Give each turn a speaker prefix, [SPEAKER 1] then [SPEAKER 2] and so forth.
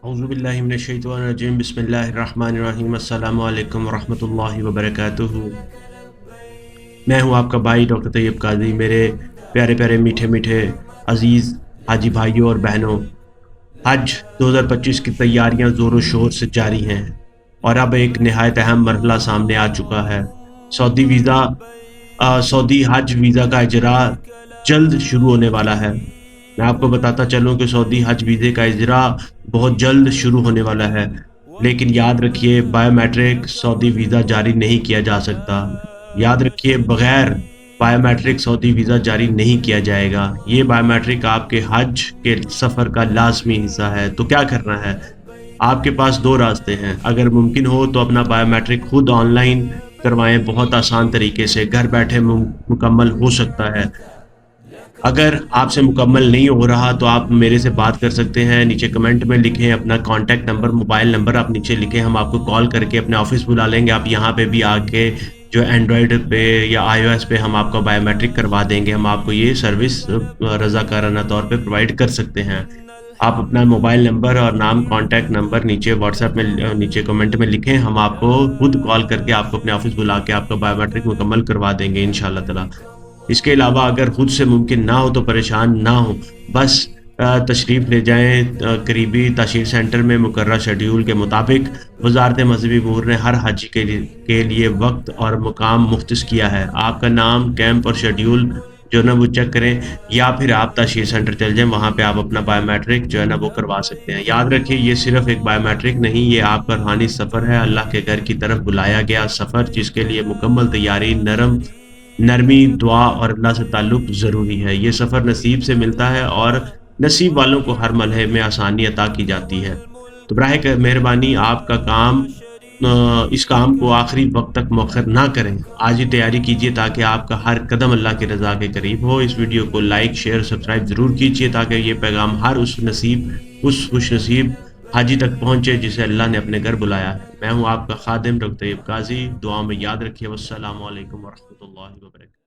[SPEAKER 1] औज़ुबिल्लाहिमिनश्शैतानिर्रजीम बिस्मिल्लाहिर्रहमानिर्रहीम अस्सलामु अलैकुम वरहमतुल्लाहि वबरकातुहू। मैं हूँ आपका भाई डॉक्टर तैयब काजी। मेरे प्यारे प्यारे मीठे मीठे अज़ीज़ हाजी भाइयों और बहनों, हज 2025 की तैयारियां ज़ोरों शोर से जारी हैं और अब एक नहायत अहम मरहला सामने आ चुका है। सऊदी वीज़ा सऊदी हज वीज़ा का इजरा जल्द शुरू होने वाला है। मैं आपको बताता चलूँ कि सऊदी हज वीज़े का इजरा बहुत जल्द शुरू होने वाला है, लेकिन याद रखिए बायोमेट्रिक सऊदी वीज़ा जारी नहीं किया जा सकता। याद रखिए बगैर बायोमेट्रिक सऊदी वीज़ा जारी नहीं किया जाएगा। ये बायोमेट्रिक आपके हज के सफ़र का लाज़मी हिस्सा है। तो क्या करना है? आपके पास 2 रास्ते हैं। अगर मुमकिन हो तो अपना बायोमेट्रिक खुद ऑनलाइन करवाएँ, बहुत आसान तरीके से घर बैठे मुकम्मल हो सकता है। अगर आपसे मुकम्मल नहीं हो रहा तो आप मेरे से बात कर सकते हैं, नीचे कमेंट में लिखें अपना कॉन्टैक्ट नंबर, मोबाइल नंबर आप नीचे लिखें, हम आपको कॉल करके अपने ऑफ़िस बुला लेंगे। आप यहाँ पे भी आके जो एंड्रॉयड पे या आईओएस पे हम आपका बायोमेट्रिक करवा देंगे। हम आपको ये सर्विस रज़ाकाराना तौर पे प्रोवाइड कर सकते हैं। आप अपना मोबाइल नंबर और नाम, कॉन्टैक्ट नंबर नीचे व्हाट्सएप में नीचे कमेंट में लिखें, हम आपको खुद कॉल करके आपको अपने ऑफ़िस बुला के आपका बायोमेट्रिक मुकम्मल करवा देंगे इंशाअल्लाह ताला। इसके अलावा अगर खुद से मुमकिन ना हो तो परेशान ना हों, बस तशरीफ़ ले जाएँ करीबी ताशीर सेंटर में मुकर्रर शेड्यूल के मुताबिक। वज़ारत मज़हबी अमूर ने हर हाजी के लिए वक़्त और मुकाम मुख्तस किया है। आपका नाम, कैंप और शेड्यूल जो है ना वो चेक करें, या फिर आप ताशीर सेंटर चले जाएँ, वहाँ पे आप अपना बायोमेट्रिक जो है ना वो करवा सकते हैं। याद रखिए ये सिर्फ़ एक बायोमेट्रिक नहीं, ये आपका रूहानी सफ़र है, अल्लाह के घर की तरफ बुलाया गया सफ़र, जिसके लिए मुकम्मल तैयारी, नरमी, दुआ और अल्लाह से ताल्लुक़ ज़रूरी है। ये सफ़र नसीब से मिलता है और नसीब वालों को हर मरहले में आसानी अता की जाती है। तो बराए क मेहरबानी आपका काम इस काम को आखिरी वक़्त तक मौख़र ना करें। आज ही तैयारी कीजिए ताकि आपका हर कदम अल्लाह की रज़ा के करीब हो। इस वीडियो को लाइक, शेयर, सब्सक्राइब ज़रूर कीजिए ताकि ये पैगाम हर उस खुशनसीब हाजी तक पहुँचे जिसे अल्लाह ने अपने घर बुलाया है। मैं हूँ आपका ख़ादिम डॉक्टर तैयब काज़ी। दुआ में याद रखिए। वस्सलामु अलैकुम व रहमतुल्लाहि व बरकातहू।